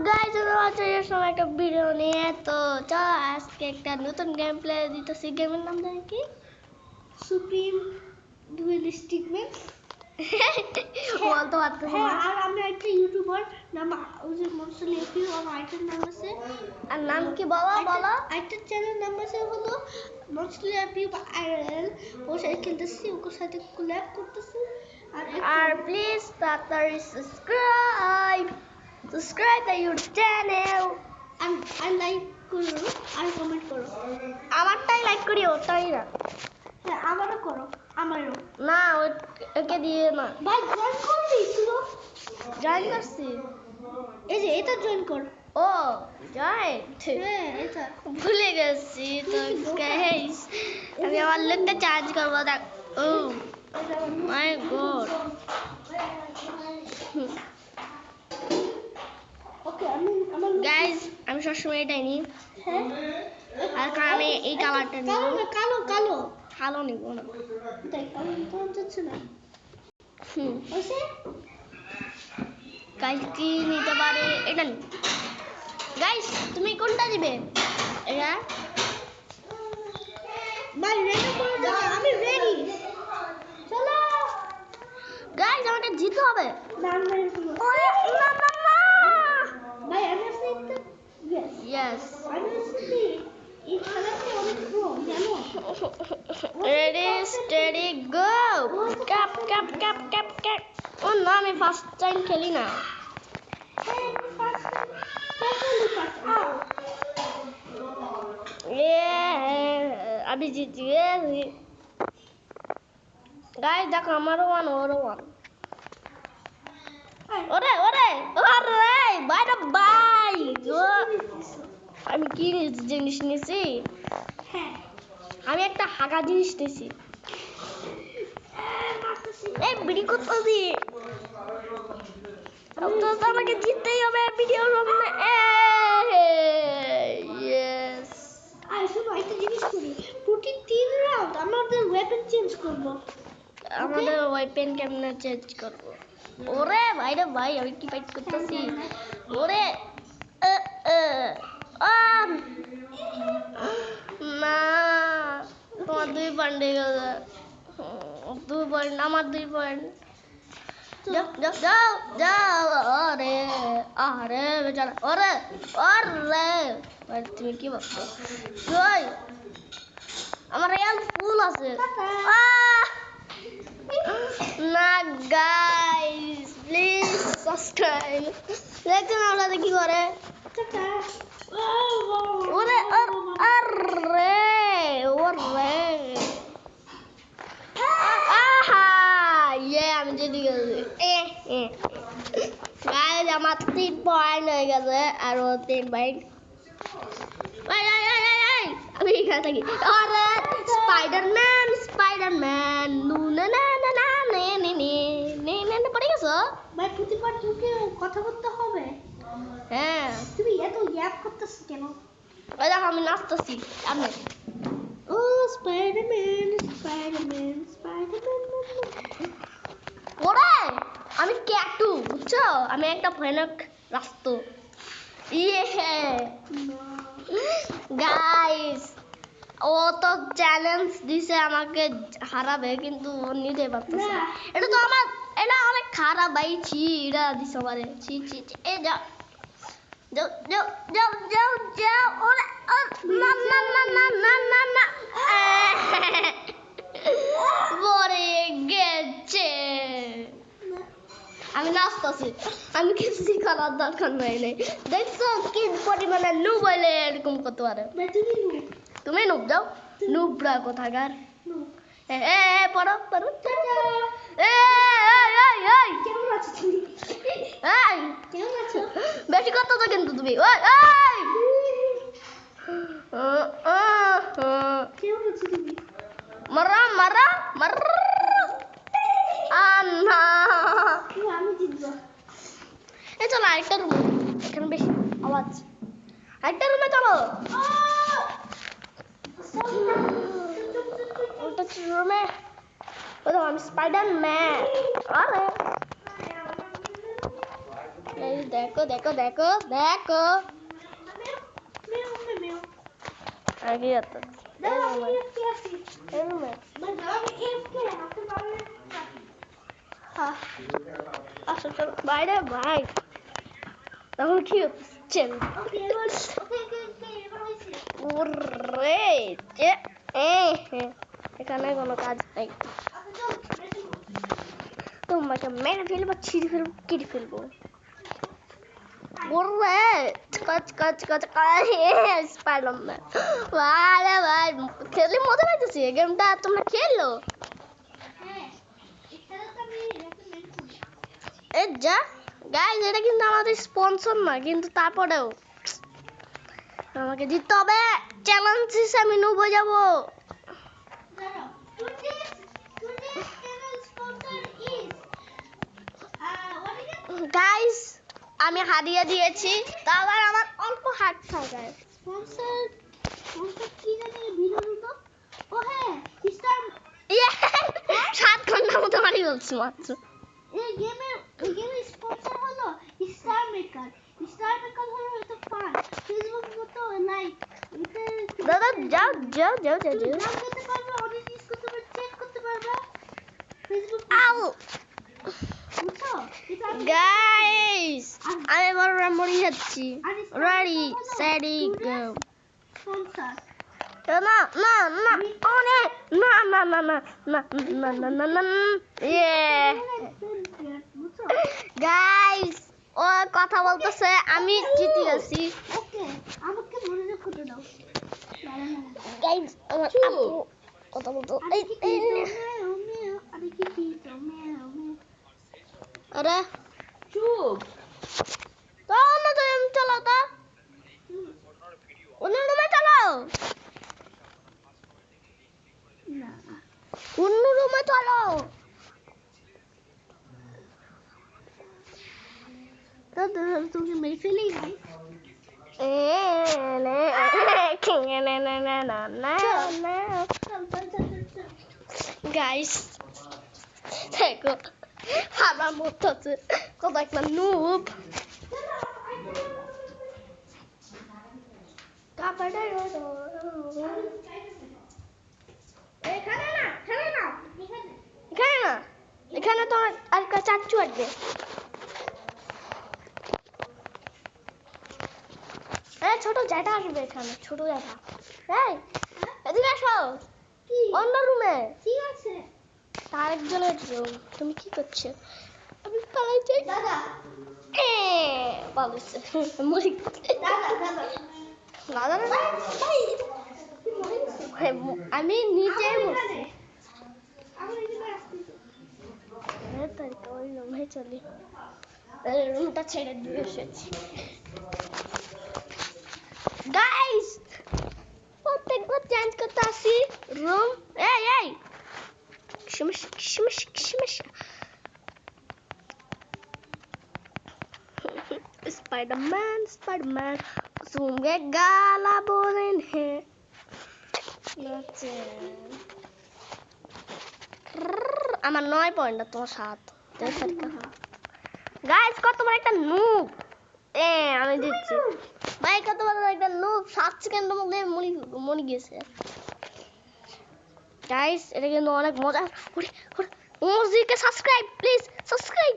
Guys আমাদের সময় একটা ভিডিও নিয়ে তো চল আজকে একটা নতুন গেম প্লে দিতেছি গেমের নাম জানি কি সুপ্রিম ডুয়েলিস্টিক ম্যান বলতে পারতেছি হ্যাঁ না আর আমরা একটা ইউটিউবার নাম ওই যে মনসুল এপি আর আইটের নাম আছে আর নাম কি বলো বলো আইটের চ্যানেল নাম আছে হলো মনসুল এপি আইএল ওর সাথে খেলতেছি ওর সাথে কোল্যাব করতেছি আর প্লিজ তাড়াতাড়ি সাবস্ক্রাইব দ্য ইউটিউব চ্যানেল আর লাইক করো আর কমেন্ট করো আমারটাই লাইক করি ওটাই না হ্যাঁ আমারও করো আমারও না ওকে দিয়ে না ভাই জয়েন করবি শুনো জয়েন করছি এই যে এটা জয়েন কর ও জয়েন হ্যাঁ এটা ভুলে গেছি তো গাইস আমি আমার লুকটা চেঞ্জ করবো দেখ ও মাই গড ওকে আমি আমার গাইস আমি সবসময় এটাই নিই হ্যাঁ আর আমি এই কালারটা নিব কালো না কালো কালো কালো নিব না দেখ কালো তো যাচ্ছে না ওইসে গাইস কি নিতে পারে এটা নি গাইস তুমি কোনটা দিবে এটা ভাই রেডি করে দাও আমি রেডি চলো গাইস আমাকে জিততে হবে না না ওরে না না না ভাই আমি আসলে একটা ইয়েস আমি আসলে এই খেলাতে অনেক প্রো জানো ready steady go cap cap cap cap cap ও না আমি ফার্স্ট টাইম খেলি না আমি জিতি গেছি গাইস দেখো আমারও ওয়ান ওরও ওয়ান ওরে ওরে ওরে বাইরে বাই আমি কি জিনিস নিয়েছি হ্যাঁ আমি একটা হাগা জিনিস নিয়েছি এই বিড়ি করতেছি তো আমাকে জিততেই হবে ভিডিওর সামনে ইয়েস আর শুনো একটা জিনিস করি প্রতি 3 রাউন্ড আমাদের ওয়েপন চেঞ্জ করব আমাদের ওয়েপেন কেমনে চেঞ্জ করব ওরে ভাইরে ভাই আমি কি ফাইট করতেছি ওরে না তোমার 2 পয়েন্ট হয়ে গেছে 2 পয়েন্ট আমার 2 পয়েন্ট যাও যাও যাও যাও আরে আরে বেচারা ওরে ওরে তুমি কি ভাবছো কই আমার রিয়াল ফুল আছে না গাইস প্লিজ সাবস্ক্রাইব দেখুন আপনারা কি করে ওরে আরে ওরে আহা ইয়ে আমি জিতে গেছি গাইস আমার 3 পয়েন্ট হয়ে গেছে আর 3 পয়েন্ট আমি এখানে থাকি আরে স্পাইডারম্যান নু না না না না নে নে নে নে নে নে পড়ে গেছো ভাই প্রতিবার তোকে কথা বলতে হবে হ্যাঁ তুমি এত ইয়াপ করতেছ কেন ওই দেখো আমি নাচতেছি আমি ও স্পাইডারম্যান স্পাইডারম্যান স্পাইডারম্যান ওরে আমি ক্যাটু বুঝছো আমি একটা ভয়ানক রাস্তা ইয়ে গাইস ও তো চ্যালেঞ্জ দিছে আমাকে হারাবে কিন্তু ও নিতে পারতেছে না এটা তো আমার এটা অনেক খারাপ ভাই ছি এটা দিছে আমারে ছি ছি এ যাও যাও যাও যাও যাও যাও ওরে না না না না না না না পরে গেছে আমি নাচতেছি আমি কিছু করার দরকার নাই দেখছো কি পরিমাণে নুব হইলে এরকম করতে পারে তুমি নুব যাও নুবরা কোথাকার এ পড়ো পড়ো এই কেমন আছো তুমি এই কেমন আছো বেশি কথা তো কিন্তু তুমি ওই কেমন আছো তুমি মারা মারা মারা আন্না আমি জিতবো এই চলো আরেকটা রুম এখানে বেশি আওয়াজ আরেকটা রুমে চলো ওটা রুমে ও আমি স্পাইডারম্যান আরে गाइस देखो देखो देखो देखो आगे आता আসো চলো বাইরে ভাই তখন কি হচ্ছে ওরে যে এখানে কোনো কাজ নেই তোমাকে মেরে ফেলবো ছিঁড়ে ফেলবো কেটে ফেলবো ওরে কাজ কাজ কাজ কাজ স্পাইডারম্যান আরে ভাই খেলে মজা পাইতেছি এই গেমটা তোমরা খেলো এই যা গাইস এটা কিন্তু আমাদের স্পন্সর না কিন্তু তারপরেও আমাকে জিততে হবে চ্যালেঞ্জ হিসেবে আমি নুব যাব গাইস আমি হারিয়ে দিয়েছি তারপর আমার অল্প হাত থাকে স্পন্সর কি জানি ভিডিও তো ও হ্যাঁ স্টার 7 ঘন্টা মতো মারি বলছি মাত্র এই গেমের স্পন্সর হলো স্টার মেকার হলো এটা ফান ফেসবুক মতো লাইক দাদা যাও যাও যাও যাও যাও নাম দিতে পারবে অনেক ইউজ করতে পারবে চেক করতে পারবে ফেসবুক আউ বুঝছো এটা গাইস আমি বড় মরে যাচ্ছি রেডি সেটি গো স্পন্সর না না না অনেক না না না না না না না না না গাইস ও কথা বলতেছে আমি জিতে গেছি ওকে আমাকে মনোযোগ করতে দাও গাইস আমার আপু কথা বলতো আরে চুপ তো না তো আমি চালাও তো অন্য রুমে চালাও না অন্য রুমে চালাও তুমি মেরে ফেলেই ভাই গাইস দেখো আমার মতো আছে কত একটা নুব এখানে না এখানে তো আর চাচ্ছু আসবে ছোট জ্যাঠা আসবে এখানে ছোট জ্যাঠা এই এদিকে আসো কি অন্য রুমে ঠিক আছে আরেকজনের রুম তুমি কি করছো আমি পালাই যাই দাদা পালাইছে মরি দাদা দাদা না ভাই আমি নিচে বসছি আমার এদিকে আসতেছে তাই তো ওই রুমে চলি রুমটা ছেড়ে দিয়ে এসেছি গাইস প্রত্যেকবার চেঞ্জ করতে আসি রুম এই সমস্যা स्पाइडरमैन सूंगे गाला बोलें है আমার 9 পয়েন্ট আর তোমার 7 গাইস কত বড় একটা নুব আমি দিচ্ছি ভাই কত বড় একটা নুব 7 সেকেন্ডের মধ্যে মরে গেছে গাইস এটা কিন্তু অনেক মজা মুজিকে সাবস্ক্রাইব প্লিজ সাবস্ক্রাইব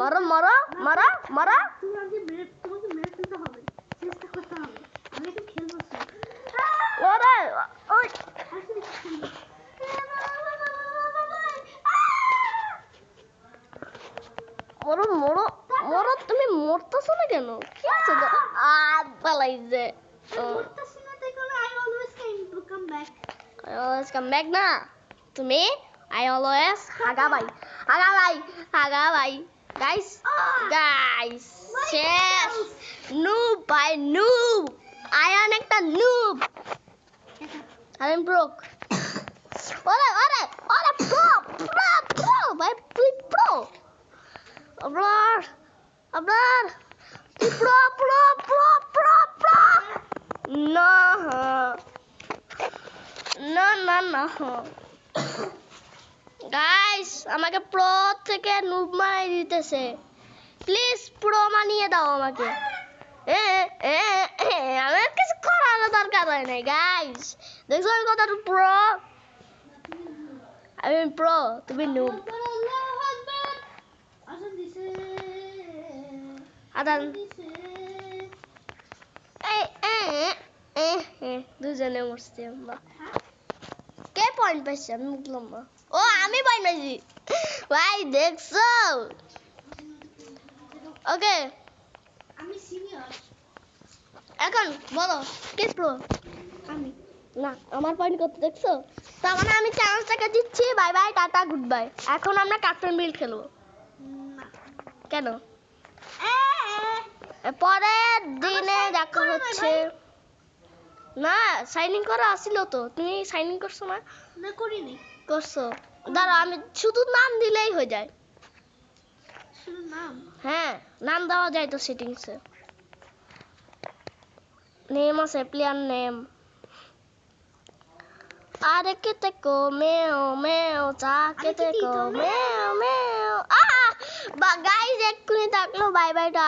মারো তোমাকে মেরে ফেলতে হবে চেষ্টা করতে হবে আমি তো খেলবো ওরে ওই মরো তুমি মরতেছো না কেন কি আছে তো পালাইছে I always come back না তুমি I always হাগা ভাই guys শেষ noob by noob I am একটা noob I'm broke ওরে pro ভাই তুই pro আবার তুই pro না গাইস আমাকে প্রো থেকে নুব মারাই দিতেছে, প্লিজ প্রো মানিয়ে দাও আমাকে। আমার কিছু করার দরকার হয় নাই গাইস, দেখছো আমি কতটা প্রো। আমি প্রো, তুমি নুব। আল্লাহু আকবার। আজান দিছে। আদান দিছে। দুজনে মরছি আমরা। কে পয়েন্ট পাইছে আমি বুঝলাম না। ও আমি পয়েন্ট পাইছি ভাই, দেখছো? ওকে আমি সিনিয়র। এখন বলো কে প্রো? আমি না আমার পয়েন্ট কত দেখছো? তার মানে আমি চ্যালেঞ্জটাকে দিচ্ছি, bye bye tata good bye. এখন আমরা কার্টুন বিল খেলবো। না। কেন? পরের দিনে sign দেখা করা নাই হচ্ছে। না সাইনিং করা আসিল তো, তুমি সাইনিং করছো না? না করিনি। করছো। দাঁড়াও আমি শুধু নাম দিলেই হয়ে যায়। শুধু নাম। হ্যাঁ নাম দেওয়া যায় তো সেটিংসে। নেম আছে, প্লেয়ার নেম। আরে কেতে কো মেও মেও চা কেতে কো মেও মেও। গাইস এক্ষুনি থাকলো, বাই বাই।